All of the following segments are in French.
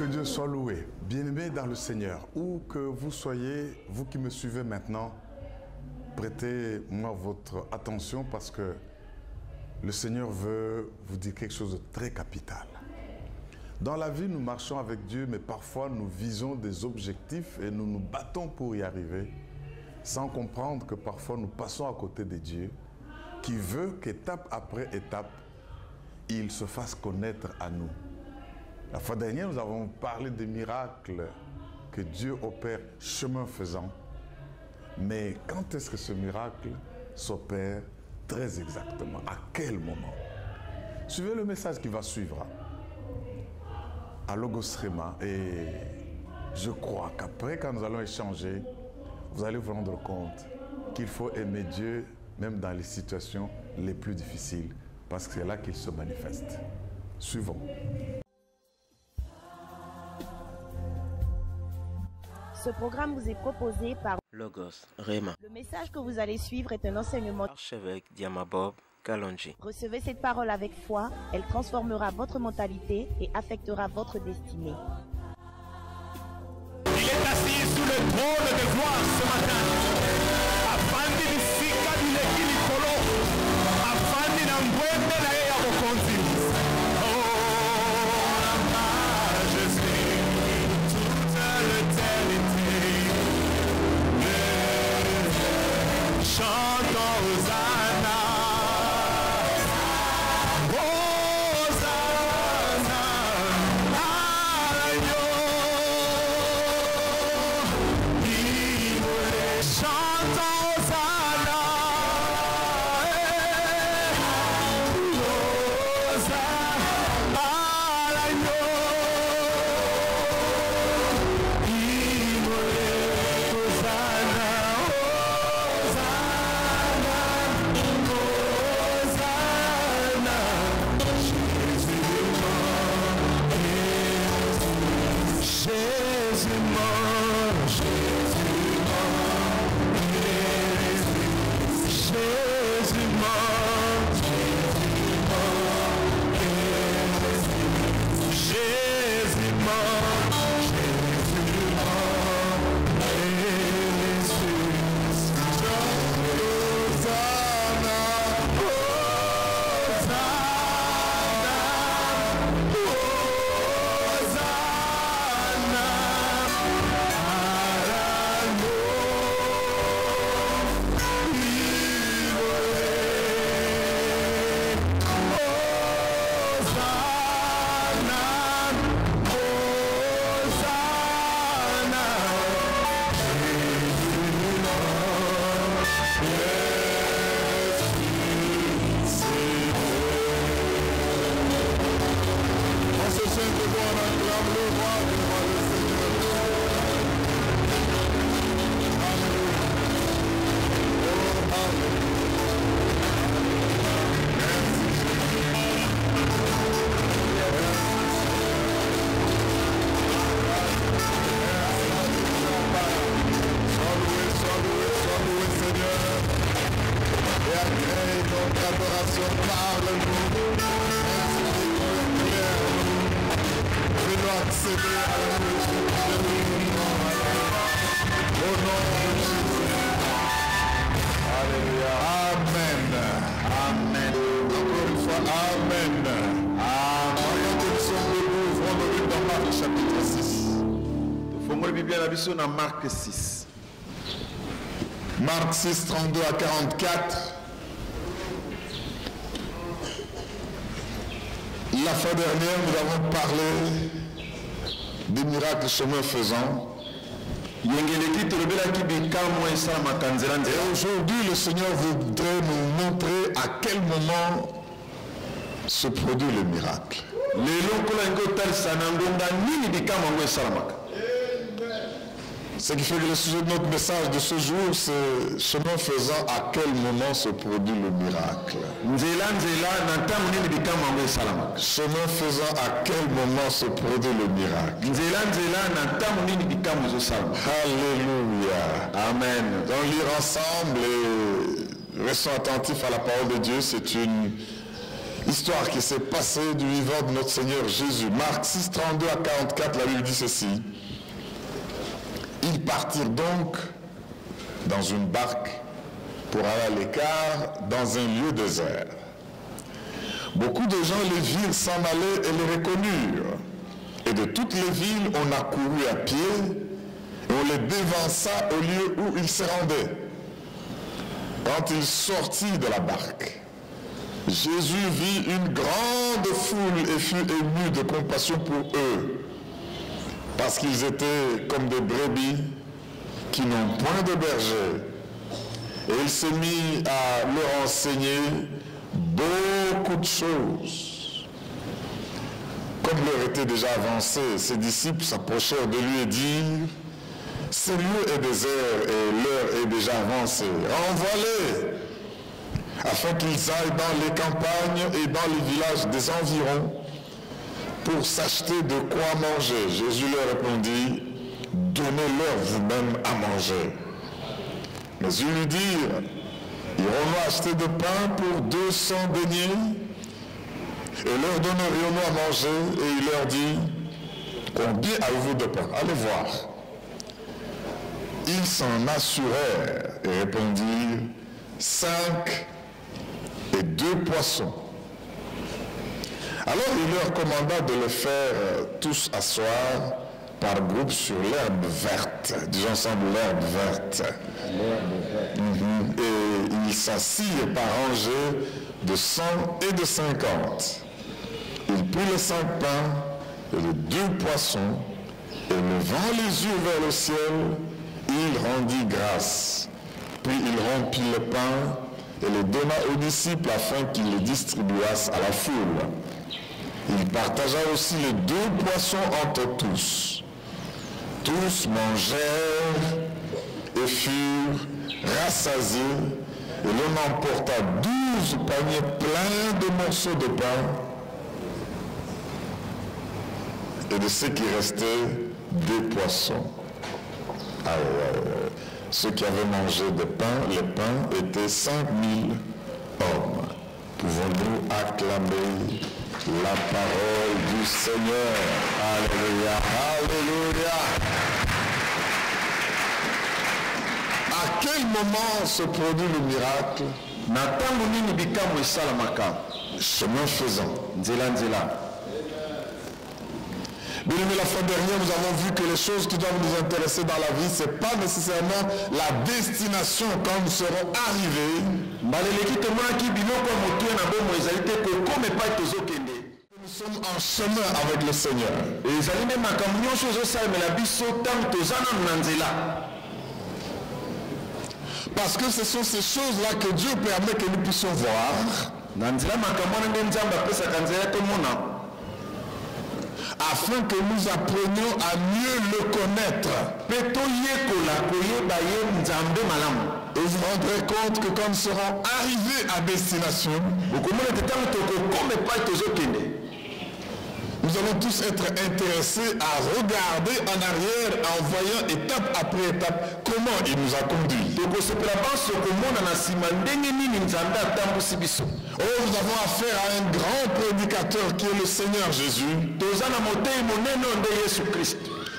Que Dieu soit loué. Bien-aimés dans le Seigneur, où que vous soyez, vous qui me suivez maintenant, prêtez-moi votre attention parce que le Seigneur veut vous dire quelque chose de très capital. Dans la vie, nous marchons avec Dieu, mais parfois nous visons des objectifs et nous nous battons pour y arriver, sans comprendre que parfois nous passons à côté de Dieu, qui veut qu'étape après étape, il se fasse connaître à nous. La fois dernière, nous avons parlé des miracles que Dieu opère chemin faisant. Mais quand est-ce que ce miracle s'opère très exactement? À quel moment? Suivez le message qui va suivre à Logos Rema et je crois qu'après, quand nous allons échanger, vous allez vous rendre compte qu'il faut aimer Dieu même dans les situations les plus difficiles parce que c'est là qu'il se manifeste. Suivons. Ce programme vous est proposé par Logos Rema. Le message que vous allez suivre est un enseignement Archevêque Diamabob Kalonji. Recevez cette parole avec foi, elle transformera votre mentalité et affectera votre destinée. Il est assis sous le trône de gloire ce matin. Afandi bisika bilekili kolo. Afandi na mbwende na ya bokonzi. Oh, la majesté, toute l'éternité. Chantons Hosanna. Marc 6. Marc 6, 32 à 44. La fois dernière, nous avons parlé des miracles chemin faisant. Et aujourd'hui, le Seigneur voudrait nous montrer à quel moment se produit le miracle. Ce qui fait que le sujet de notre message de ce jour, c'est chemin faisant, à quel moment se produit le miracle. Chemin faisant, à quel moment se produit le miracle. Alléluia. Amen. Donc lire ensemble et restons attentifs à la parole de Dieu, c'est une Histoire qui s'est passée du vivant de notre Seigneur Jésus. Marc 6, 32 à 44, la Bible dit ceci. Ils partirent donc dans une barque pour aller à l'écart dans un lieu désert. Beaucoup de gens les virent s'en aller et les reconnurent. Et de toutes les villes, on a couru à pied et on les dévança au lieu où ils se rendaient. Quand il sortit de la barque, Jésus vit une grande foule et fut ému de compassion pour eux, parce qu'ils étaient comme des brebis qui n'ont point de berger. Et il s'est mis à leur enseigner beaucoup de choses. Comme l'heure était déjà avancée, ses disciples s'approchèrent de lui et dirent, « Ce lieu est désert et l'heure est déjà avancée. Renvoie-les, afin qu'ils aillent dans les campagnes et dans les villages des environs pour s'acheter de quoi manger. » Jésus leur répondit, « Donnez-leur vous-même à manger. » Mais ils lui dirent, « Irons-nous acheter de pain pour 200 deniers et leur donnerions-nous à manger? » Et il leur dit, « Combien avez-vous de pain? Allez voir. » Ils s'en assurèrent et répondirent, 5 et 2 poissons. Alors il leur commanda de les faire tous asseoir par groupe sur l'herbe verte. Disons ensemble l'herbe verte. Et ils s'assirent par rangées de 100 et de 50. Il prit les 5 pains et les 2 poissons, et levant les yeux vers le ciel, il rendit grâce. Puis il rompit le pain et le donna aux disciples afin qu'ils les distribuassent à la foule. Il partagea aussi les 2 poissons entre tous. Tous mangèrent et furent rassasiés, et l'on emporta 12 paniers pleins de morceaux de pain, et de ce qui restait, des poissons. Ceux qui avaient mangé des pains, les pains étaient 5000 hommes. Pouvons-nous acclamer la parole du Seigneur? Alléluia, alléluia. À quel moment se produit le miracle? Chemin faisant. Bien aimé, la fois dernière, nous avons vu que les choses qui doivent nous intéresser dans la vie, ce n'est pas nécessairement la destination quand nous serons arrivés. Nous sommes en chemin avec le Seigneur. Parce que ce sont ces choses-là que Dieu permet que nous puissions voir, afin que nous apprenions à mieux le connaître. Et vous vous rendrez compte que quand nous serons arrivés à destination, nous allons tous être intéressés à regarder en arrière en voyant étape après étape comment il nous a conduits. Oh, nous avons affaire à un grand prédicateur qui est le Seigneur Jésus.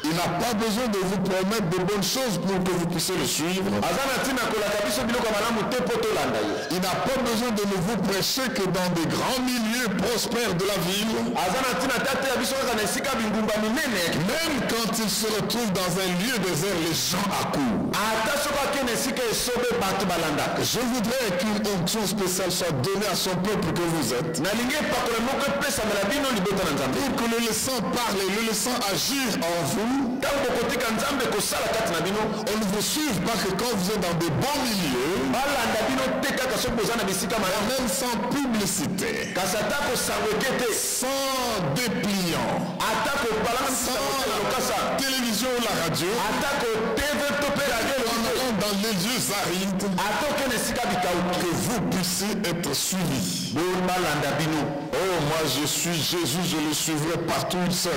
Il n'a pas besoin de vous promettre de bonnes choses pour que vous puissiez le suivre. Il n'a pas besoin de ne vous prêcher que dans des grands milieux prospères de la ville. Même quand il se retrouve dans un lieu désert, les gens accourent. Je voudrais qu'une onction spéciale soit donnée à son peuple que vous êtes. Pour que le laissant parler, le laissant agir en vous, on ne vous suive pas que quand vous êtes dans de bons milieux, même sans publicité, sans dépliant, sans télévision ou la radio, dans les lieux arides, que vous puissiez être suivis. Oh, moi je suis Jésus, je le suivrai partout où il sera.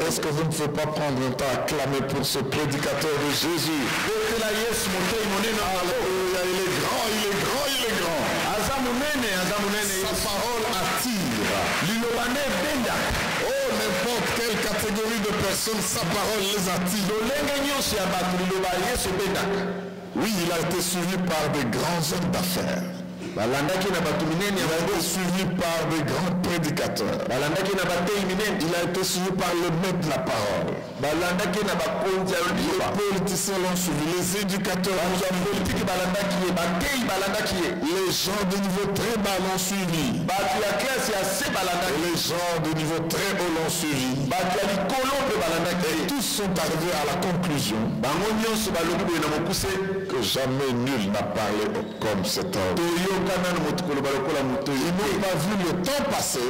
Est-ce que vous ne pouvez pas prendre un temps à clamer pour ce prédicateur de Jésus? Alléluia, il est grand, il est grand, il est grand. Sa parole attire. Oh, n'importe quelle catégorie de personnes, sa parole les attire. Oui, il a été suivi par des grands hommes d'affaires. Il a été suivi par des grands prédicateurs. Il a été suivi par le maître de la parole. Les politiciens l'ont suivi, les éducateurs l'ont suivi. Les gens de niveau très bas l'ont suivi. Et les gens de niveau très haut l'ont suivi. Et tous sont arrivés à la conclusion que jamais nul n'a parlé comme cet homme. Ils n'ont pas vu le temps passer.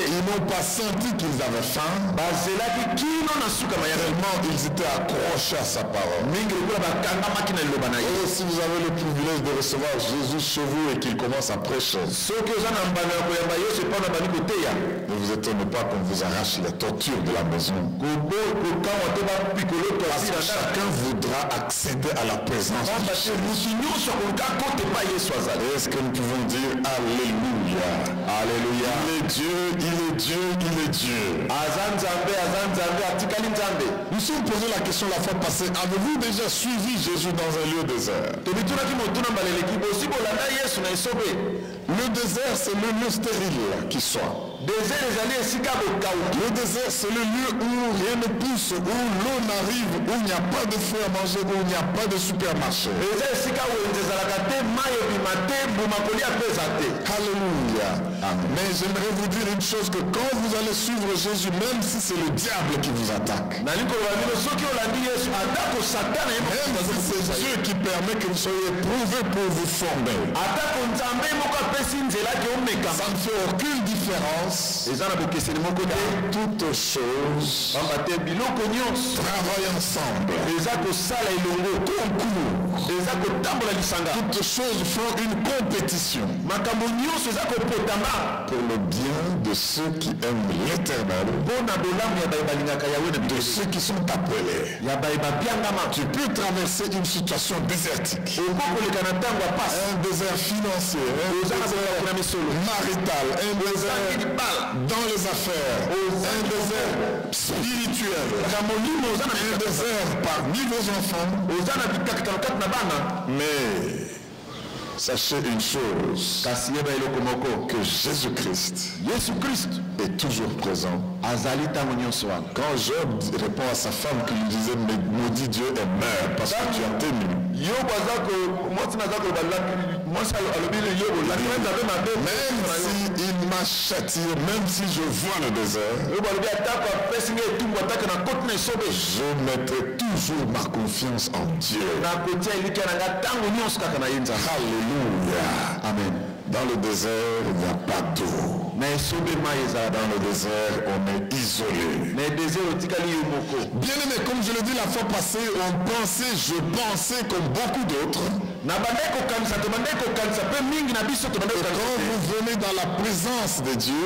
Ils n'ont pas senti qu'ils avaient faim. Tellement ils étaient accrochés à sa parole. Et si vous avez le privilège de recevoir Jésus chez vous et qu'il commence à prêcher, ne vous étonnez pas qu'on vous arrache les tortures de la maison. Parce que chacun voudra accéder à la présence de Dieu. Est-ce que nous pouvons dire Alléluia? Alléluia. Il est Dieu, il est Dieu, il est Dieu. Nous sommes posé la question la fois passée, avez-vous déjà suivi Jésus dans un lieu désert? Le désert, c'est le lieu stérile qui soit. Le désert, c'est le lieu où rien ne pousse, où l'eau n'arrive, où il n'y a pas de fruits à manger, où il n'y a pas de supermarché. Alléluia. Mais j'aimerais vous dire une chose, que quand vous allez suivre Jésus, même si c'est le diable qui vous attaque, même si c'est Dieu qui permet que vous soyez éprouvés pour vous former, ça ne fait aucune différence. Toutes choses travaillent ensemble. Toutes choses font une compétition pour le bien de ceux qui aiment l'Éternel, de ceux qui sont appelés. Tu peux traverser une situation désertique, un désert financier, un désert marital, un désert dans les affaires, un désert spirituel, un désert parmi vos enfants. Mais sachez une chose, que Jésus-Christ est toujours présent. Quand Job répond à sa femme qui lui disait mais maudit Dieu et meurt parce que tu as tenu, même s'il m'a châtié, même si je vois le désert, je mettrai toujours ma confiance en Dieu. Alléluia. Amen. Dans le désert, il n'y a pas d'eau. Dans le désert, on est isolé. Bien aimé, comme je l'ai dit la fois passée, je pensais comme beaucoup d'autres. Quand vous venez dans la présence de Dieu,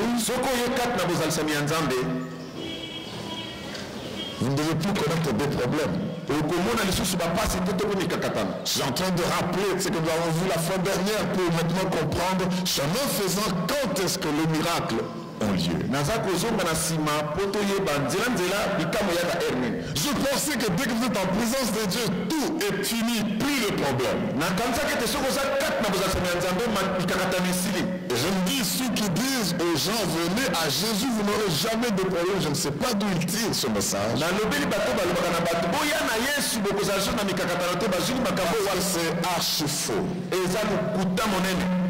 vous ne devez plus connaître des problèmes. Je suis en train de rappeler ce que nous avons vu la fois dernière pour maintenant comprendre, chemin faisant, quand est-ce que le miracle ont lieu. Je pensais que dès que vous êtes en présence de Dieu, tout est fini, plus de problème. Et je me dis, ceux qui disent aux gens, venez à Jésus, vous n'aurez jamais de problème. Je ne sais pas d'où ils tirent ce message. C'est archi faux.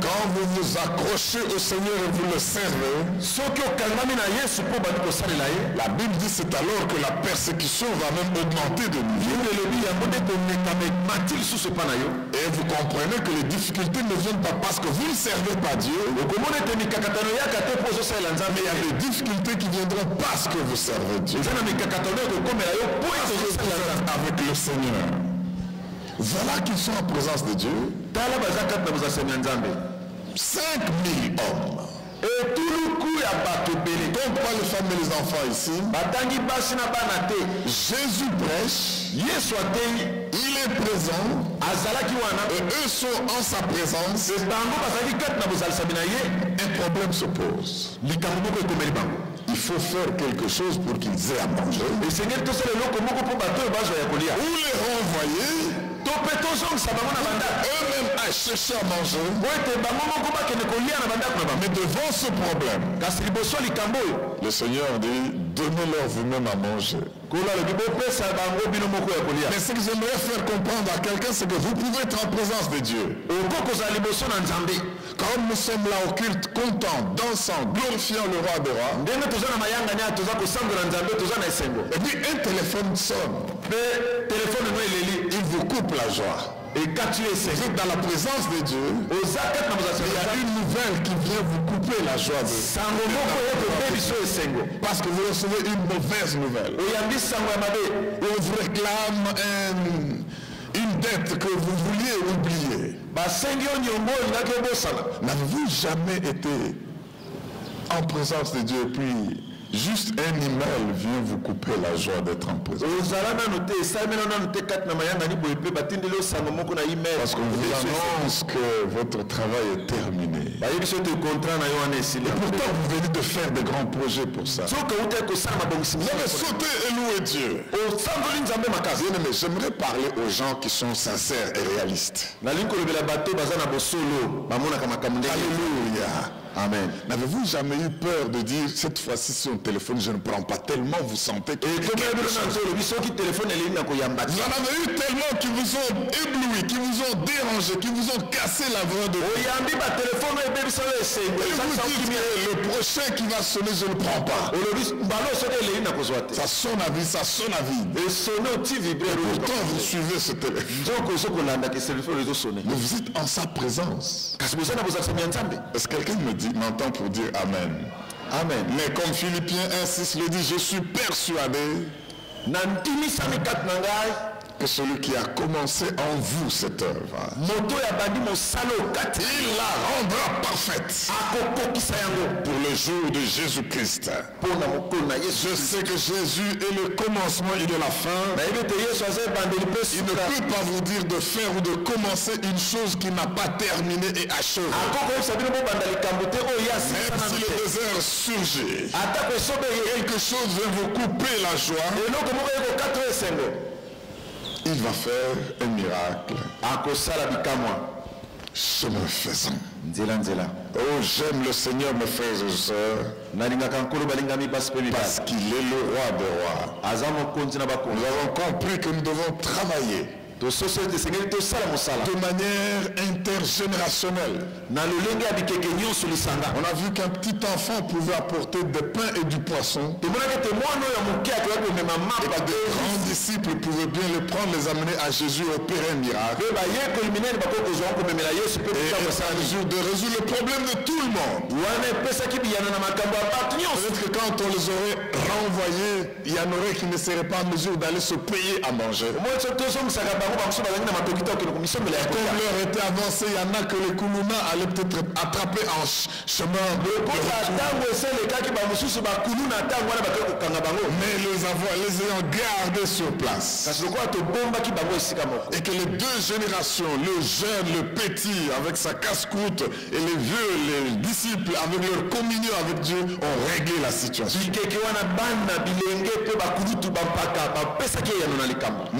Quand vous vous accrochez au Seigneur et vous le servez, la Bible dit c'est alors que la persécution va même augmenter de niveau. Et vous comprenez que les difficultés ne viennent pas parce que vous ne servez pas Dieu, mais il y a des difficultés qui viendront parce que vous servez Dieu. Avec le Seigneur. Voilà qu'ils sont en présence de Dieu. 5000 hommes. Donc pas les femmes et les enfants ici. Jésus prêche. Il est présent. Et eux sont en sa présence. Un problème se pose. Il faut faire quelque chose pour qu'ils aient à manger. Ou les renvoyer. Eux-mêmes à chercher à manger. Mais devant ce problème, le Seigneur dit, donnez-leur vous-même à manger. Mais ce que j'aimerais faire comprendre à quelqu'un, c'est que vous pouvez être en présence de Dieu. Comme nous sommes là au culte, contents, dansant, glorifiant le roi des rois. Et puis un téléphone sonne. Il vous coupe la joie. Et quand tu es dans la présence de Dieu, il y a une nouvelle qui vient vous couper la joie de parce que vous recevez une mauvaise nouvelle. On vous réclame une dette que vous vouliez oublier. N'avez-vous jamais été en présence de Dieu puis juste un email vient vous couper la joie d'être en présence? Parce qu'on vous annonce que votre travail est terminé. Et pourtant vous venez de faire de grands projets pour ça. Vous avez sauté et loué Dieu. Bien aimé, j'aimerais parler aux gens qui sont sincères et réalistes. Alléluia. Amen. N'avez-vous jamais eu peur de dire cette fois-ci sur le téléphone je ne prends pas tellement vous sentez que vous en avez eu tellement qui vous ont ébloui, qui vous ont dérangé, qui vous ont cassé la voix de Dieu. Le prochain qui va sonner je ne prends pas. Ça sonne à vie, ça sonne à vie. Et pourtant vous suivez ce téléphone. Mais vous êtes en sa présence. Est-ce que quelqu'un m'entend pour dire Amen? Amen. Mais comme Philippiens 1:6 le dit, je suis persuadé que celui qui a commencé en vous cette œuvre, il la rendra parfaite pour le jour de Jésus-Christ. Je sais que Jésus est le commencement et de la fin. Il ne peut pas vous dire de faire ou de commencer une chose qui n'a pas terminé et achevé. Même si le désert surgit, quelque chose vient vous couper la joie, il va faire un miracle. Chemin faisant. Oh, j'aime le Seigneur, mes frères et sœurs, parce qu'il est le roi des rois. Nous avons compris que nous devons travailler de manière intergénérationnelle. On a vu qu'un petit enfant pouvait apporter des pains et du poisson. Et que des grands disciples pouvaient bien les prendre, les amener à Jésus et opérer un miracle. Et à mesure de résoudre le problème de tout le monde. Peut-être que quand on les aurait renvoyés, il y en aurait qui ne seraient pas en mesure d'aller se payer à manger. Comme l'heure était avancée, il y en a que les Koulouna allaient peut-être attraper en chemin. Mais les ayant gardés sur place. Et que les deux générations, le jeune, le petit avec sa casse-croûte et les vieux, les disciples avec leur communion avec Dieu ont réglé la situation.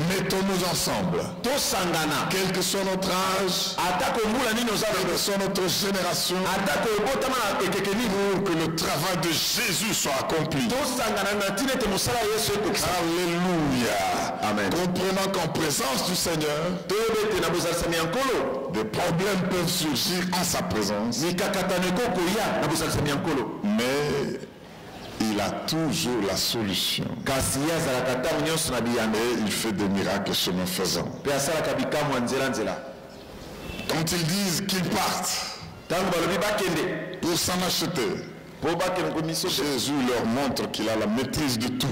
Mettons-nous ensemble. Quel que soit notre âge, quelle que soit notre génération, pour que le travail de Jésus soit accompli. Alléluia. Amen. Comprenant qu'en présence du Seigneur, des problèmes peuvent surgir en sa présence. Mais il a toujours la solution. Et il fait des miracles chemin faisant. Quand ils disent qu'ils partent pour s'en acheter, Jésus leur montre qu'il a la maîtrise de tout.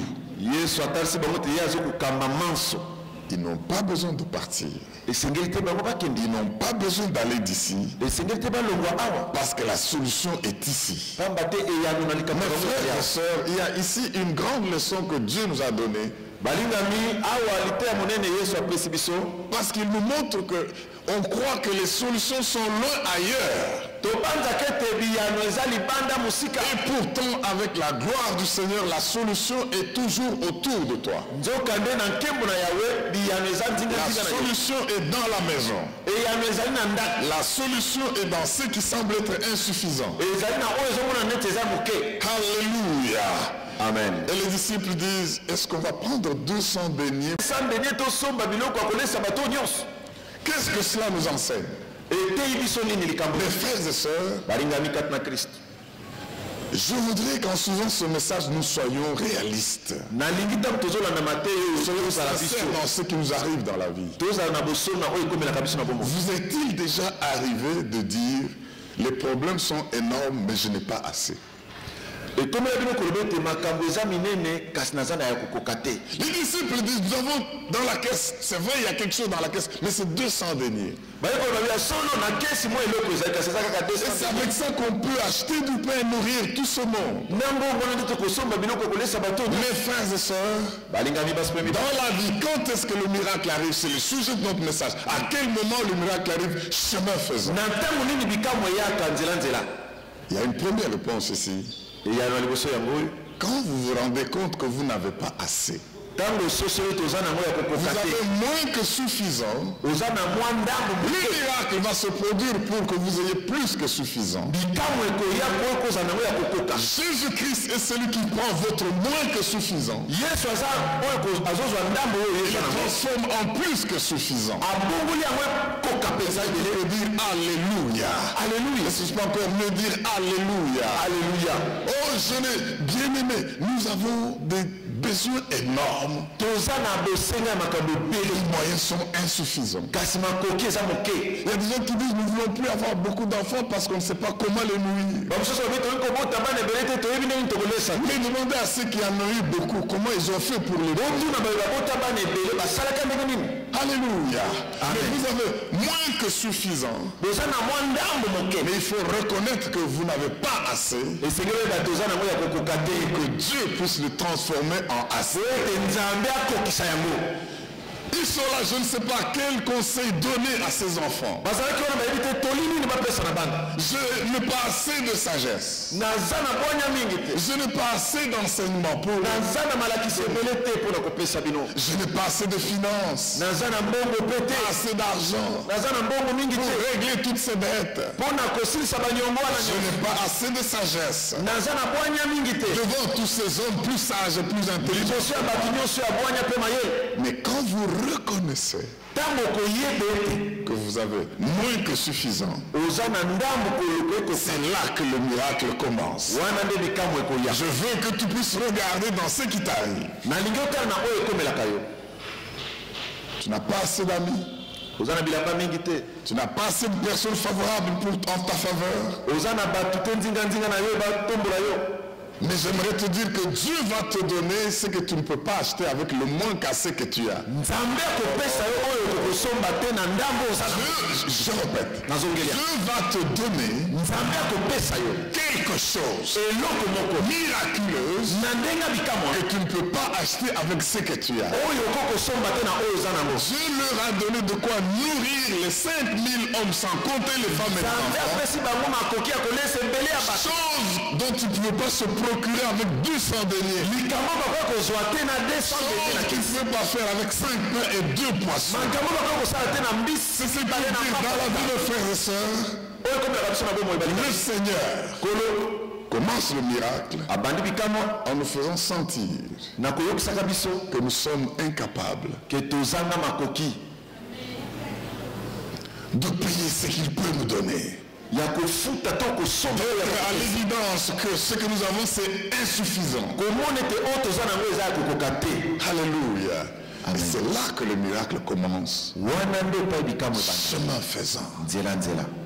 Ils n'ont pas besoin de partir. Et Ils n'ont pas besoin d'aller d'ici. Parce que la solution est ici. Mes frères et sœurs, il y a ici une grande leçon que Dieu nous a donnée. Parce qu'il nous montre que on croit que les solutions sont loin ailleurs. Et pourtant, avec la gloire du Seigneur, la solution est toujours autour de toi. La solution est dans la maison. La solution est dans ce qui semble être insuffisant. Alléluia. Amen. Et les disciples disent, est-ce qu'on va prendre 200 deniers? Qu'est-ce que cela nous enseigne? Mes frères et sœurs, je voudrais qu'en suivant ce message, nous soyons réalistes. Soyons sincères dans ce qui nous arrive dans la vie. Vous est-il déjà arrivé de dire, les problèmes sont énormes, mais je n'ai pas assez? Les disciples disent, nous avons dans la caisse, c'est vrai, il y a quelque chose dans la caisse, mais c'est 200 deniers. Et c'est avec ça qu'on peut acheter du pain et nourrir tout ce monde. Mes frères et sœurs, dans la vie, quand est-ce que le miracle arrive? C'est le sujet de notre message. À quel moment le miracle arrive? Chemin faisant. Il y a une première réponse ici. Quand vous vous rendez compte que vous n'avez pas assez, vous avez moins que suffisant, le miracle va se produire pour que vous ayez plus que suffisant. Jésus-Christ est celui qui prend votre moins que suffisant et le transforme en plus que suffisant. Ça veut dire Alléluia. Alléluia. Est-ce que je peux encore mieux dire Alléluia? Alléluia. Oh, bien-aimé, nous avons des besoins énormes. Les moyens sont insuffisants. Il y a des gens qui disent nous ne voulons plus avoir beaucoup d'enfants parce qu'on ne sait pas comment les nourrir. Mais demandez à ceux qui en ont eu beaucoup comment ils ont fait pour les nourrir. Alléluia. Mais vous avez moins que suffisant. Mais il faut reconnaître que vous n'avez pas assez. Et que Dieu puisse le transformer en assez. Ils sont là, je ne sais pas quel conseil donner à ces enfants. Je n'ai pas assez de sagesse. Je n'ai pas assez d'enseignement pour eux. Je n'ai pas assez de finances. Pas assez d'argent pour régler toutes ces dettes. Je n'ai pas assez de sagesse devant tous ces hommes plus sages et plus intelligents. Mais quand vous reconnaissez que vous avez moins que suffisant, c'est là que le miracle commence. Je veux que tu puisses regarder dans ce qui t'arrive. Tu n'as pas assez d'amis. Tu n'as pas assez de personnes favorables en ta faveur. Mais j'aimerais te dire que Dieu va te donner ce que tu ne peux pas acheter avec le moins qu'assez que tu as. Je répète. Dieu va te donner quelque chose miraculeuse que tu ne peux pas acheter avec ce que tu as. Dieu leur a donné de quoi nourrir les 5000 hommes sans compter les femmes et les enfants. Chose dont tu ne peux pas se procurer avec 200 deniers. Chose que tu ne peux pas faire avec 5 pains et 2 poissons. C'est ce qu'il dit dans la vie de frères et sœurs. Le Seigneur commence le miracle en nous faisant sentir que nous sommes incapables de payer ce qu'il peut nous donner. À l'évidence que ce que nous avons c'est insuffisant. Alléluia. Et c'est là que le miracle commence. Chemin faisant.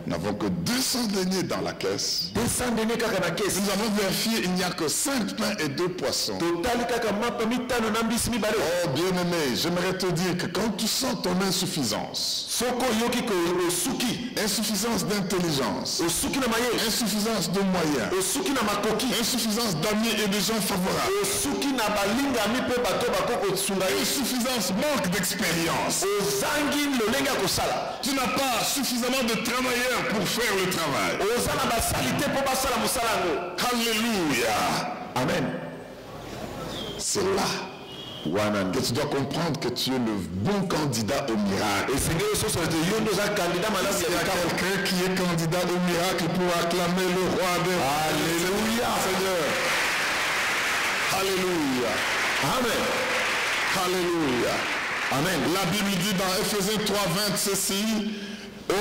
Nous n'avons que 200 deniers dans la caisse. 200 deniers kaka na caisse. Nous avons vérifié, il n'y a que 5 pains et 2 poissons. Total kaka mapa mitano na mbisi mibale. Oh bien-aimé, j'aimerais te dire que quand tu sens ton insuffisance, Soko yoki ko osuki. insuffisance d'intelligence, Osuki na maye. insuffisance de moyens, Osuki na makoki. insuffisance d'amis et de gens favorables, Osuki na balinga mi pe bato bakoko tsunga. insuffisance, manque d'expérience. Ozangi lolenga kosala. Tu n'as pas suffisamment de travailleurs pour faire le travail. Ozana basalite po basala musalango. Alléluia. Amen. C'est là que tu dois comprendre que tu es le bon candidat au miracle. Et Seigneur, ce sont des yeux nous a candidat malade. Il y a quelqu'un qui est candidat au miracle pour acclamer le roi des rois. Alléluia. Seigneur. Alléluia. Amen. Alléluia. Amen. La Bible dit dans Ephésiens 3:20 ceci. Oh,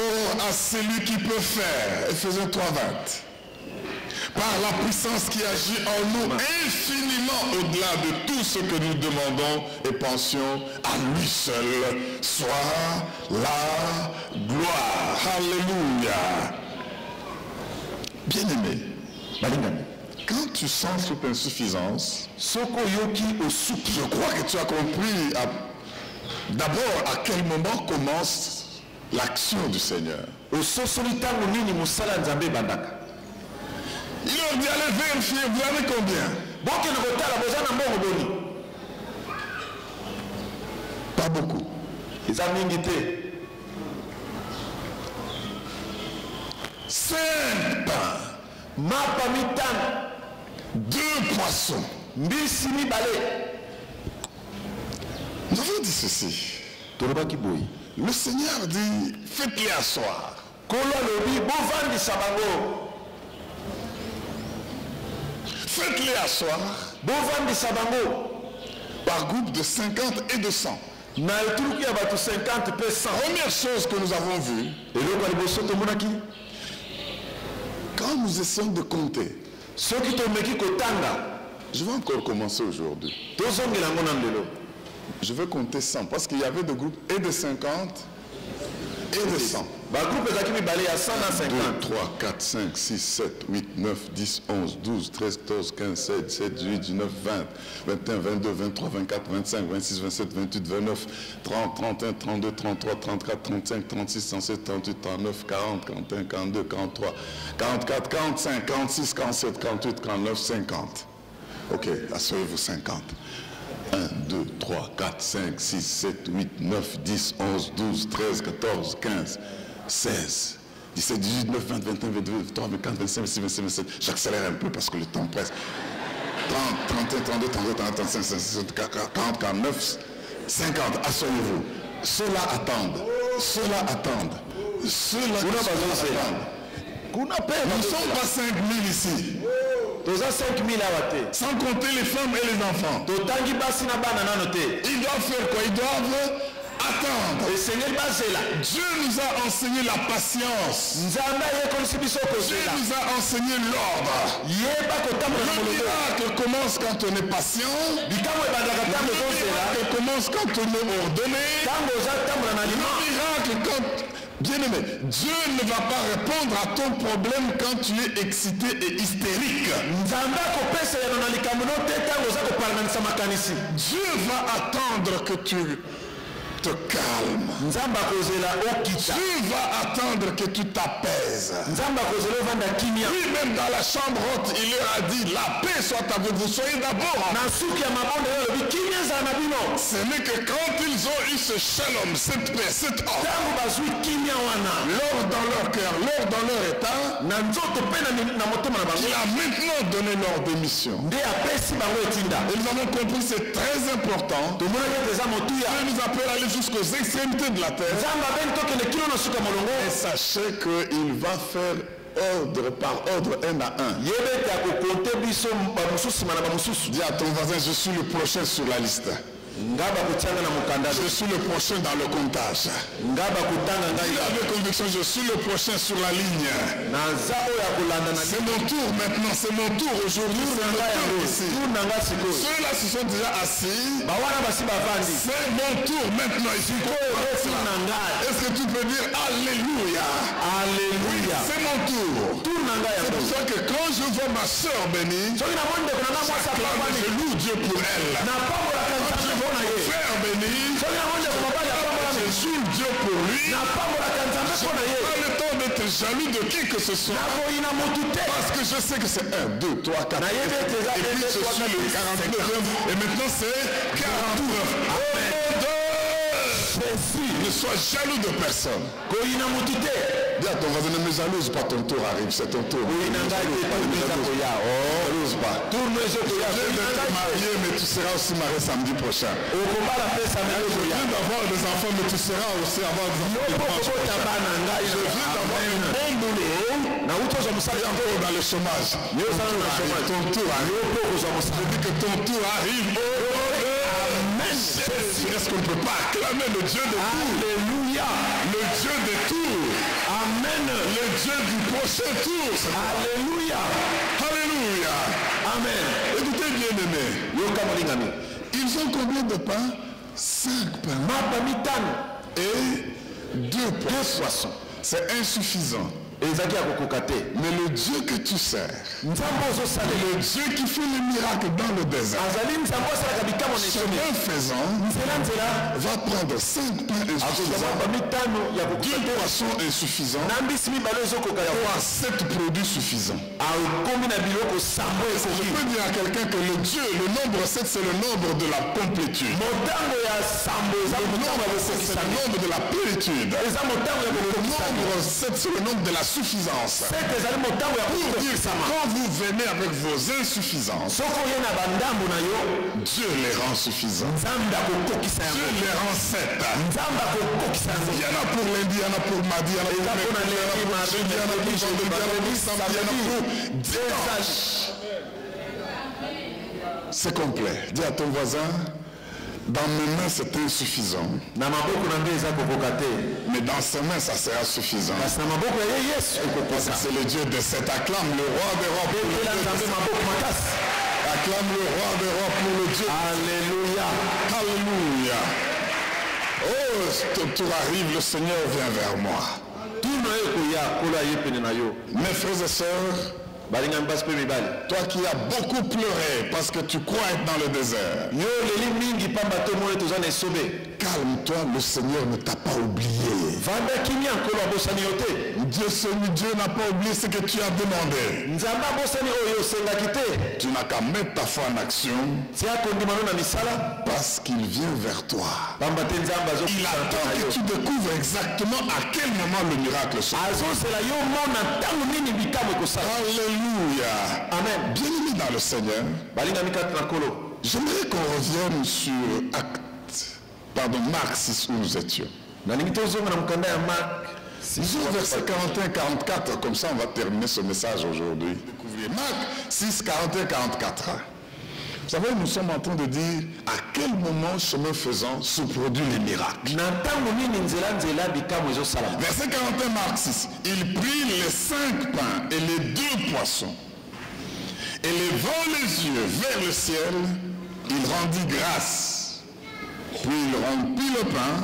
à celui qui peut faire. Ephésiens 3:20. Par la puissance qui agit en nous infiniment au-delà de tout ce que nous demandons et pensions, à lui seul soit la gloire. Alléluia. Bien-aimé, quand tu sens cette insuffisance, je crois que tu as compris d'abord à quel moment commence l'action du Seigneur. Il leur dit allez vérifier, vous avez combien? Pas beaucoup. Ils ont invité 5 pains, 2 poissons. Nous avons dit ceci. Le Seigneur dit faites-les asseoir. Faites-les asseoir par groupe de 50 et de 100. Première chose que nous avons vue, quand nous essayons de compter, je vais encore commencer aujourd'hui. Je vais compter 100 parce qu'il y avait des groupes et de 50 et de 100. 2, 3, 4, 5, 6, 7, 8, 9, 10, 11, 12, 13, 14, 15, 16, 17, 18, 19, 20, 21, 22, 23, 24, 25, 26, 27, 28, 29, 30, 31, 32, 33, 34, 35, 36, 37, 38, 39, 40, 41, 42, 43, 44, 45, 46, 47, 48, 49, 50. Ok, asseyez-vous 50. 1, 2, 3, 4, 5, 6, 7, 8, 9, 10, 11, 12, 13, 14, 15, 16, 17, 18, 19, 20, 21, 22, 23, 24, 25, 26, 27, 27. J'accélère un peu parce que le temps presse. 30, 31, 32, 33, 34, 35, 36, 40, 49, 50. Asseyez-vous. Ceux-là attendent. Ceux-là attendent. Ceux-là attendent. Nous ne sommes pas 5000 ici. Sans compter les femmes et les enfants. Ils doivent faire quoi? Ils doivent attendre. Dieu nous a enseigné la patience. Dieu nous a enseigné l'ordre. Le miracle commence quand on est patient. Le miracle commence quand on est ordonné. Le miracle quand... Bien-aimé, Dieu ne va pas répondre à ton problème quand tu es excité et hystérique. Dieu va attendre que tu te calmes. Dieu va attendre que tu t'apaises. Lui-même dans la chambre haute, il leur a dit la paix soit avec vous. Soyez d'abord. Ce n'est que quand ils ont eu ce shalom, cette paix, cet ordre, l'ordre dans leur cœur, l'ordre dans leur état, il a maintenant donné l'ordre de mission. Et nous avons compris, c'est très important. Dieu nous appelle à aller jusqu'aux extrémités de la terre. Et sachez qu'il va faire ordre par ordre, un à un. Dis à ton voisin, je suis le prochain sur la liste. Je suis le prochain dans le comptage. Avec conviction, je suis le prochain sur la ligne. C'est mon tour maintenant, c'est mon tour aujourd'hui. Ceux-là se sont déjà assis. C'est mon tour maintenant ici. Est-ce que tu peux dire Alléluia? Alléluia. C'est mon tour. C'est pour ça que quand je vois ma soeur bénie, j'acclame et je loue Dieu pour elle. Quand je vois mon frère béni, je joue Dieu pour lui. Je n'ai pas le temps d'être jaloux de qui que ce soit. Parce que je sais que c'est 1, 2, 3, 4. Et puis je suis le 49e. Et maintenant c'est 49. Ne sois jaloux de personne. Dis à ton voisin, ne me jalouse pas, ton tour arrive, c'est ton tour. Ne jalouse pas. Tu viens d'être marié, mais tu seras aussi marié samedi prochain. Tu viens d'avoir des enfants, mais tu seras aussi avoir des enfants dimanche prochain. Je viens d'avoir un bon boulot. Dans le chômage. Ton tour arrive. Je dis que ton tour arrive. Est-ce qu'on ne peut pas acclamer le Dieu de tout? Alléluia. Le Dieu de tout. Amen. Le Dieu du prochain tour. Alléluia. Alléluia. Amen. Écoutez bien aimé. Ils ont combien de pains? 5 pains. Et 2 poissons. C'est insuffisant. Mais le Dieu que tu sers, le Dieu qui fait les miracles dans le désert, chemin faisant, va prendre 5 pains insuffisants, 2 poissons insuffisants, et 7 produits suffisants. Je peux dire à quelqu'un que le Dieu, le nombre 7, c'est le nombre de la complétude. Le nombre 7, c'est le nombre de la plénitude. Le nombre 7, c'est le nombre de la suffisance. Pour dire ça, quand vous venez avec vos insuffisances, Dieu les rend suffisants. Dieu les rend 7. Il y en a pour lundi, il y en a pour mardi, il y en a pour mercredi, il y en a pour jeudi, il y en a pour vendredi, il y en a pour samedi, il y en a pour dimanche. C'est complet. Dis à ton voisin, dans mes mains c'est insuffisant. Mais dans ses mains ça sera suffisant. Parce que c'est le Dieu de cet acclame, le roi des rois pour le Dieu. Acclame le roi des rois pour le Dieu. Alléluia. Alléluia. Oh, ton tour arrive, le Seigneur vient vers moi. Mes frères et sœurs, toi qui as beaucoup pleuré parce que tu crois être dans le désert, calme-toi, le Seigneur ne t'a pas oublié. Dieu n'a pas oublié ce que tu as demandé. Tu n'as qu'à mettre ta foi en action parce qu'il vient vers toi. Il attend que tu découvres exactement à quel moment le miracle se passe. Alléluia. Amen. Bien-aimés dans le Seigneur, j'aimerais qu'on revienne sur Marc 6 où nous étions. Disons verset 41-44, comme ça on va terminer ce message aujourd'hui. Marc 6, 41-44. Vous savez, nous sommes en train de dire à quel moment, chemin faisant, se produit les miracles. Verset 41, Marc 6. Il prit les 5 pains et les 2 poissons. Et levant les yeux vers le ciel, il rendit grâce. Puis il rompit le pain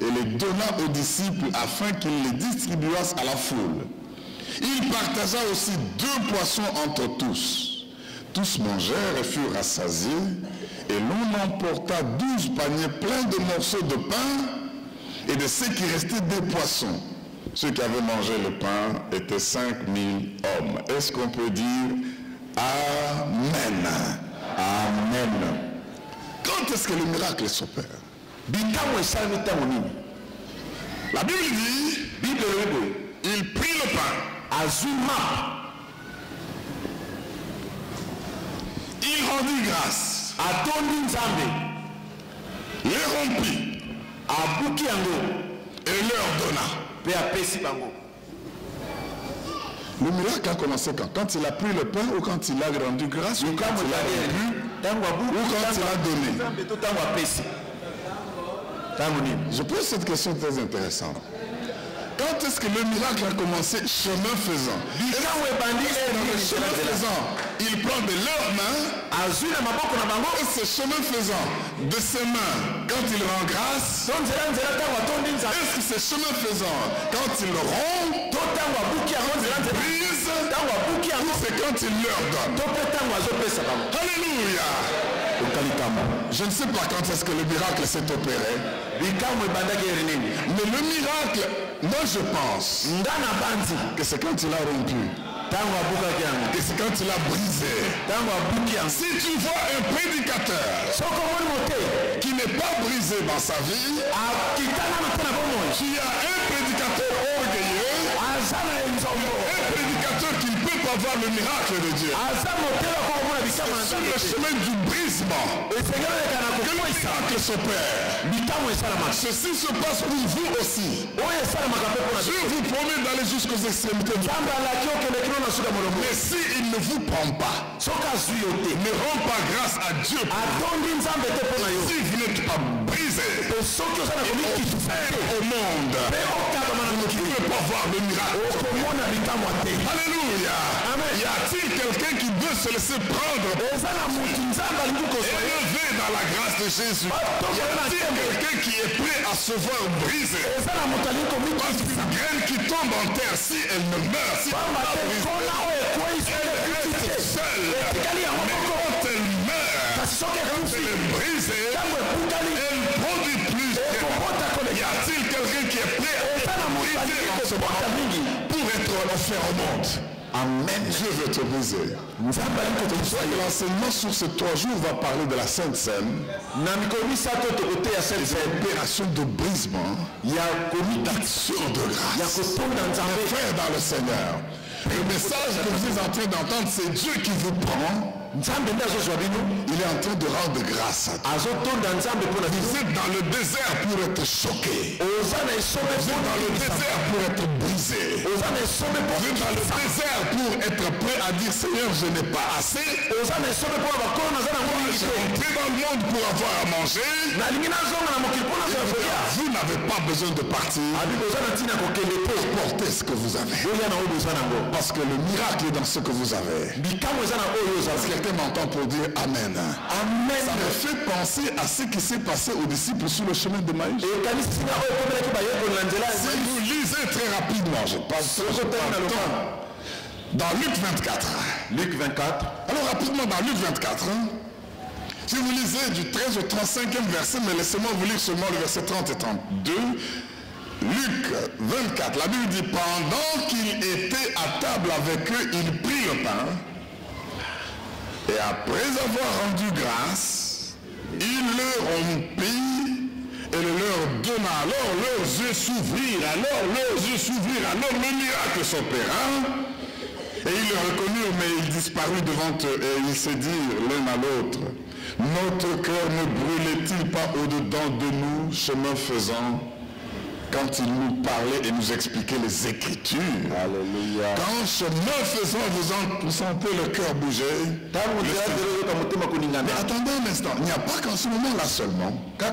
et les donna aux disciples afin qu'ils les distribuassent à la foule. Il partagea aussi 2 poissons entre tous. Tous mangèrent et furent rassasiés, et l'on emporta 12 paniers pleins de morceaux de pain, et de ce qui restait des poissons. Ceux qui avaient mangé le pain étaient 5000 hommes. Est-ce qu'on peut dire Amen? Amen. Quand est-ce que le miracle s'opère? La Bible dit, il prit le pain. Il rendit grâce. Les rompit. Et leur donna. Le miracle a commencé quand il a pris le pain ou quand il a rendu grâce ou quand il a rompu ou quand il a donné. Je pose cette question très intéressante. Quand est-ce que le miracle a commencé? Chemin faisant. Chemin faisant, il prend de leurs mains et ce chemin faisant de ses mains, quand il rend grâce, est-ce que c'est chemin faisant quand il rompt brise, c'est quand il leur donne. Alléluia. Je ne sais pas quand est-ce que le miracle s'est opéré. Mais le miracle, moi je pense que c'est quand il a rompu. Et c'est quand il a brisé. Si tu vois un prédicateur qui n'est pas brisé dans sa vie, tu as un prédicateur orgueilleux, un prédicateur qui ne peut pas voir le miracle de Dieu. C'est sur le chemin du brisement que le miracle s'opère. Ceci se passe pour vous aussi. Dieu vous promet d'aller jusqu'aux extrémités du monde. Mais s'il ne vous prend pas, ne rend pas grâce à Dieu. Si vous n'êtes pas brisé et offert au monde, vous ne pouvez pas voir le miracle. Alléluia. Y a-t-il quelqu'un qui veut se laisser prendre élevé dans la grâce de Jésus? Y a-t-il quelqu'un qui est prêt à se voir brisé? Parce qu'une graine qui tombe en terre, si elle ne meurt, si elle ne reste seule, mais quand elle meurt, quand elle est brisée, elle produit plus. Y a-t-il quelqu'un qui est prêt à briser en ce moment pour être offert au monde? Amen. Dieu veut te briser. L'enseignement sur ces 3 jours va parler de la Sainte Seine. Opération de brisement. D'action de grâce. Mes frères dans le Seigneur. Le message que vous êtes en train d'entendre, c'est Dieu qui vous prend. Il est en train de rendre grâce à Dieu. Vous êtes dans le désert pour être choqué. Vous êtes dans le désert pour être brisé. Vous êtes dans le désert pour être prêt à dire Seigneur, je n'ai pas assez. Je suis entré dans le monde pour avoir à manger. Vous n'avez pas besoin de partir pour porter ce que vous avez. Parce que le miracle est dans ce que vous avez. Quelqu'un m'entend pour dire Amen. Amen. Ça me fait penser à ce qui s'est passé aux disciples sur le chemin de Maïs. Si vous lisez très rapidement, je passe dans Luc 24. Luc 24. Alors rapidement dans Luc 24. Si vous lisez du 13 au 35e verset, mais laissez-moi vous lire seulement le verset 30 et 32. Luc 24, la Bible dit, pendant qu'il était à table avec eux, il prit le pain, et après avoir rendu grâce, il le rompit et le leur donna. Alors leurs yeux s'ouvrirent, alors le miracle s'opéra, et ils le reconnurent, mais il disparut devant eux, et ils se dirent l'un à l'autre, notre cœur ne brûlait-il pas au-dedans de nous, chemin faisant, quand il nous parlait et nous expliquait les Écritures? Alléluia. Quand chemin faisant, vous sentez le cœur bouger. Mais attendez un instant, il n'y a pas qu'en ce moment-là seulement. Il y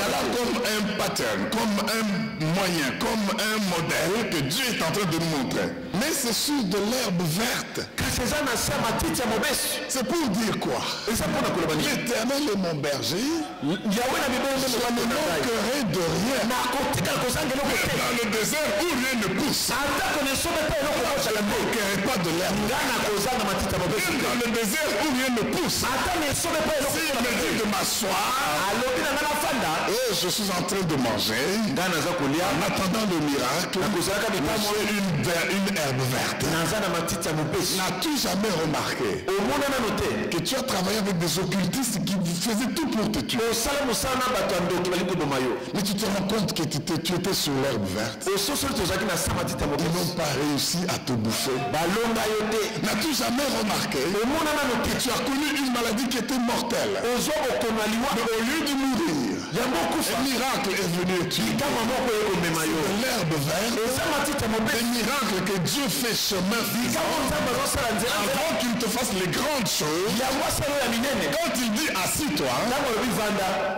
a là comme un pattern, comme un moyen, comme un modèle que Dieu est en train de nous montrer. Mais c'est sur de l'herbe verte. C'est pour dire quoi? L'Éternel est mon berger. Je ne manquerai de rien. Dans le désert où rien ne pousse. Je ne manquerai pas de l'herbe. Dans le désert où rien ne pousse. S'il me dit de m'asseoir, et je suis en train de manger, en attendant le miracle, manger une herbe verte. N'as-tu jamais remarqué que tu as travaillé avec des occultistes qui faisaient tout pour te tuer? Mais tu te rends compte que tu étais sur l'herbe verte. Ils n'ont pas réussi à te bouffer. N'as-tu jamais remarqué que tu as connu une maladie qui était mortelle? Mais au lieu de mourir, un miracle est venu tuer. L'herbe verte, des miracles que Dieu fait chemin avant qu'il te fasse les grandes choses. Quand il dit assis-toi,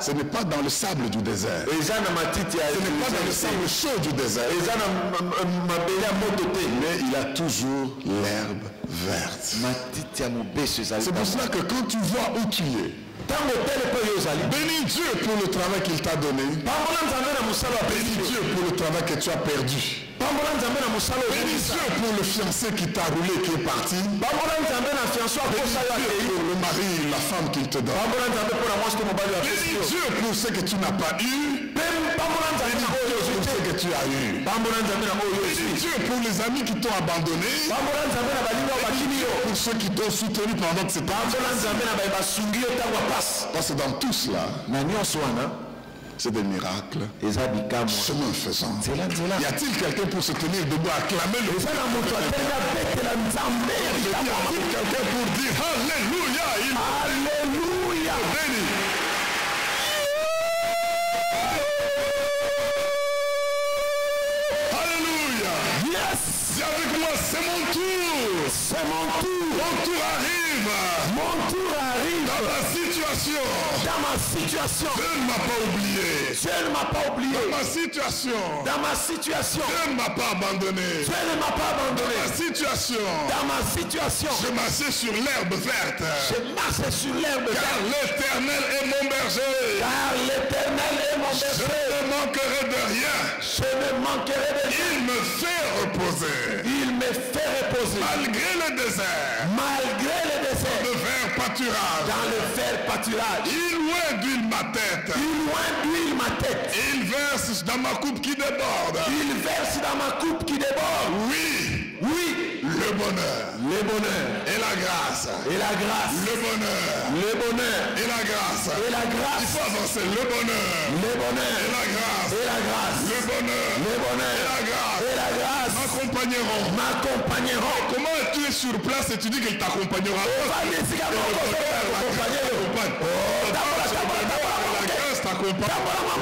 ce n'est pas dans le sable du désert. Ce n'est pas dans le sable chaud du désert. Mais il a toujours l'herbe verte. C'est pour cela que quand tu vois où tu es, bénis Dieu pour le travail qu'il t'a donné. Bénis Dieu pour le travail que tu as perdu. Bénis Dieu pour le fiancé qui t'a roulé, qui est parti. Bénis Dieu pour le mari, la femme qu'il te donne. Bénis Dieu pour ce que tu n'as pas eu. Bénis Dieu pour ce que tu as eu. Bénis Dieu pour les amis qui t'ont abandonné. Bénis Dieu pour ceux qui t'ont soutenu pendant que c'était parce que dans tout cela, c'est des miracles. Chemin faisant. Y a-t-il quelqu'un pour se tenir debout, acclamer le Seigneur? Y a-t-il quelqu'un pour dire Alléluia? Alléluia. Béni. Alléluia. Yes. Dis avec moi, c'est mon tour. C'est mon tour. Mon tour arrive. Mon tour arrive. Dans ma situation. Dans ma situation. Dieu ne m'a pas oublié. Dieu ne m'a pas oublié. Dans ma situation. Dans ma situation. Dieu ne m'a pas abandonné. Dieu ne m'a pas abandonné. Dans ma situation. Dans ma situation. Je marchais sur l'herbe verte. Je marchais sur l'herbe verte. Car l'Éternel est mon berger. Car l'Éternel est mon berger. Je ne manquerai de rien. Je ne manquerai de rien. Il me fait reposer. Il me fait reposer. Malgré le désert. Malgré le désert. Dans le vert pâturage. Dans le vert pâturage. Il loin d'huile ma tête. Il loin d'huile ma tête. Il verse dans ma coupe qui déborde. Il verse dans ma coupe qui déborde. Oui. Oui. Le bonheur. Le bonheur. Et la grâce. Et la grâce. Le bonheur. Le bonheur. Et la grâce. Et la grâce. Il faut avancer. Le bonheur. Le bonheur. Et la grâce. Et la grâce. Le bonheur. Le bonheur. Et la grâce. Et la grâce. M'accompagneront. M'accompagneront. Comment tu es sur place et tu dis qu'il t'accompagnera? La grâce t'accompagne.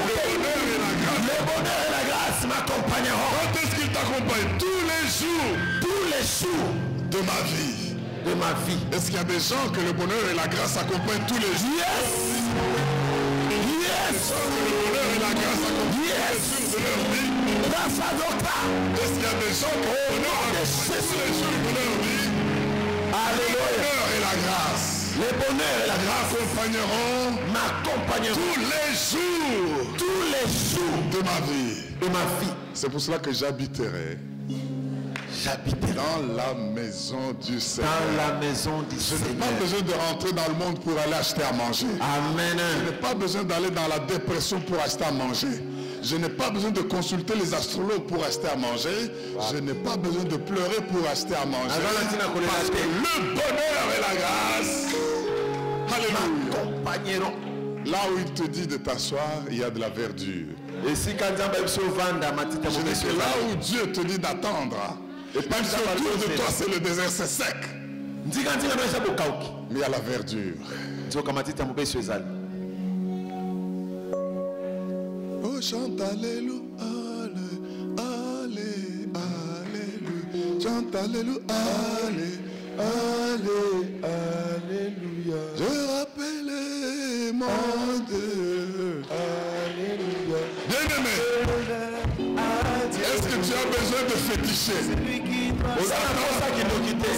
Le bonheur et la grâce m'accompagneront. Quand est-ce qu'il t'accompagne? Tous les jours. Tous les jours de ma vie. De ma vie. Est-ce qu'il y a des gens que le bonheur et la grâce accompagnent tous les jours? Yes. Yes. Le bonheur et la grâce accompagnent tous les jours de leur vie. Est-ce qu'il y a des gens que le bonheur accompagne tous les jours de leur vie? Alléluia. Le bonheur et la grâce. Le bonheur et la grâce m'accompagneront tous les jours de ma vie. C'est pour cela que j'habiterai dans la maison du Seigneur. Dans la maison du Seigneur. Je n'ai pas besoin de rentrer dans le monde pour aller acheter à manger. Amen. Je n'ai pas besoin d'aller dans la dépression pour acheter à manger. Je n'ai pas besoin de consulter les astrologues pour acheter à manger. Je n'ai pas besoin de pleurer pour acheter à manger. Parce que le bonheur et la grâce m'accompagneront. Là où il te dit de t'asseoir, il y a de la verdure. Et si là où Dieu te dit d'attendre, et même si autour de toi c'est le désert, c'est sec, mais il y a la verdure. Oh, chante alléluia, alléluia, alléluia, chante alléluia, alléluia, alléluia. Je rappelle mon Dieu, alléluia. Bien-aimé, est-ce que tu as besoin de féticher?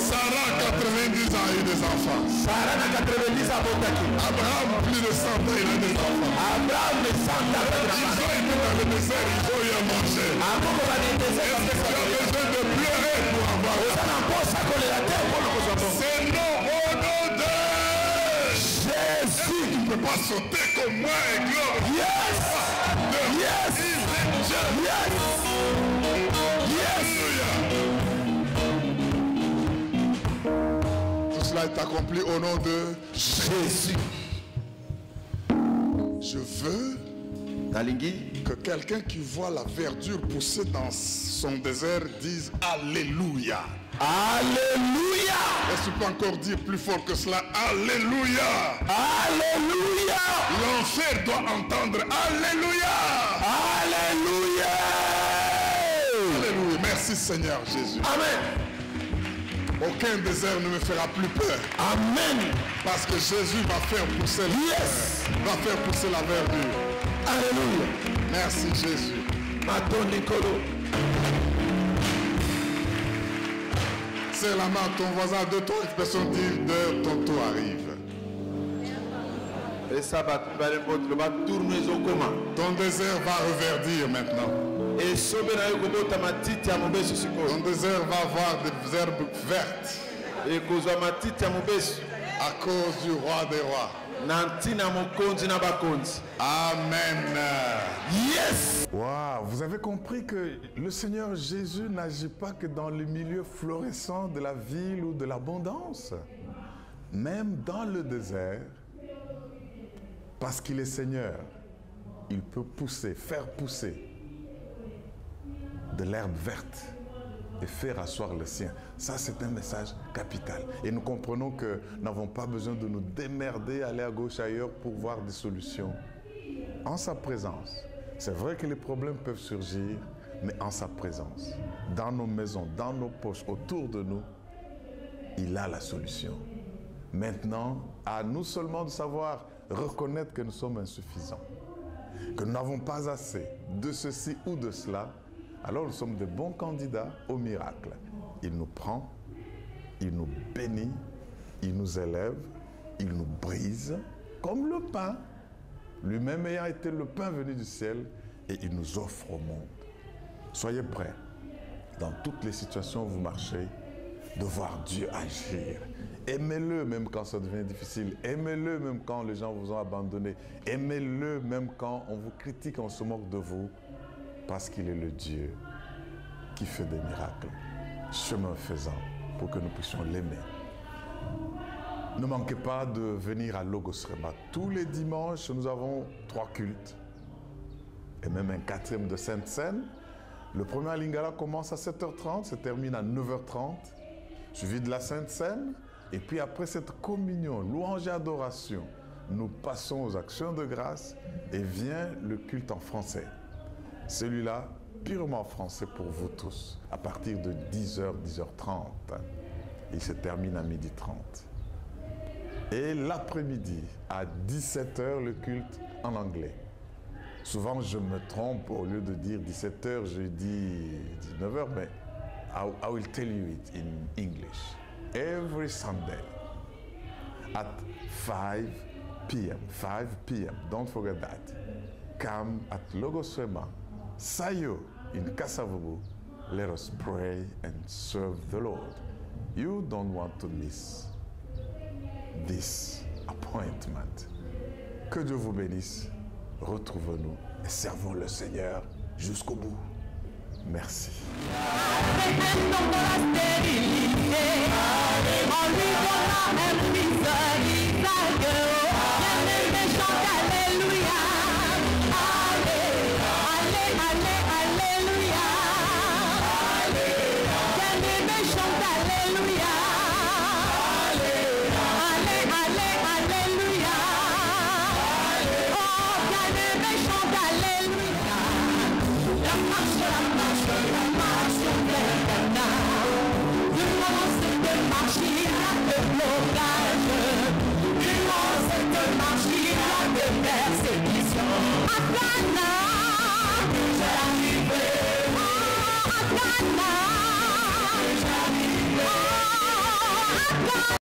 Sarah, 90 ans, a eu des enfants. Abraham, plus de 100 ans, il a des enfants. Ils ont été dans le désert, ils ont eu à manger. Est-ce que tu as besoin de pleurer pour avoir ça? C'est non au nom de Jésus. Tu ne peux pas sauter comme moi et gloire. Yes! Yes! Yes! Tout cela est accompli au nom de Jésus. Je veux que quelqu'un qui voit la verdure pousser dans son désert dise Alléluia. Alléluia. Est-ce que tu peux encore dire plus fort que cela? Alléluia. Alléluia. L'enfer doit entendre Alléluia. Alléluia. Alléluia. Merci Seigneur Jésus. Amen. Aucun désert ne me fera plus peur. Amen. Parce que Jésus va faire pousser la verdure. Va faire pousser la verdure. Alléluia. Merci Jésus. Maton Nicolo. C'est la main à ton voisin, de ton expression dit de ton tour arrive. Et ça va tourner au commun. Ton désert va reverdir maintenant. esobe na yo kobota matiti ya mobesu sikoyo. Ton désert va avoir des herbes vertes ekozwa matiti ya mobesu à cause du roi des rois. na ntina mokonzi na bakonzi. Amen. Yes. Waouh, vous avez compris que le Seigneur Jésus n'agit pas que dans le milieu florissant de la ville ou de l'abondance. Même dans le désert, parce qu'il est Seigneur, il peut pousser, faire pousser de l'herbe verte et faire asseoir le sien. Ça, c'est un message capital. Et nous comprenons que nous n'avons pas besoin de nous démerder, aller à gauche, ailleurs pour voir des solutions. En sa présence, c'est vrai que les problèmes peuvent surgir, mais en sa présence, dans nos maisons, dans nos poches, autour de nous, il a la solution. Maintenant, à nous seulement de savoir reconnaître que nous sommes insuffisants, que nous n'avons pas assez de ceci ou de cela. Alors nous sommes de bons candidats au miracle. Il nous prend, il nous bénit, il nous élève, il nous brise, comme le pain, lui-même ayant été le pain venu du ciel, et il nous offre au monde. Soyez prêts, dans toutes les situations où vous marchez, de voir Dieu agir. Aimez-le même quand ça devient difficile. Aimez-le même quand les gens vous ont abandonné. Aimez-le même quand on vous critique, on se moque de vous. Parce qu'il est le Dieu qui fait des miracles, chemin faisant, pour que nous puissions l'aimer. Ne manquez pas de venir à Logos Rema. Tous les dimanches, nous avons 3 cultes. Et même un 4e de Sainte Seine. Le premier à Lingala commence à 7h30, se termine à 9h30, suivi de la Sainte Seine. Et puis après cette communion, louange et adoration, nous passons aux actions de grâce et vient le culte en français. Celui-là, purement français pour vous tous, à partir de 10h, 10h30. Il se termine à 12h30. Et l'après-midi, à 17h, le culte en anglais. Souvent, je me trompe, au lieu de dire 17h, je dis 19h, mais I will tell you it in English. Every Sunday at 5 p.m. 5 p.m. Don't forget that. Come at Logos Rema, Sayo in Kasavubu. Let us pray and serve the Lord. You don't want to miss this appointment. Que Dieu vous bénisse. Retrouvons-nous et servons le Seigneur jusqu'au bout. Merci. En lui donnant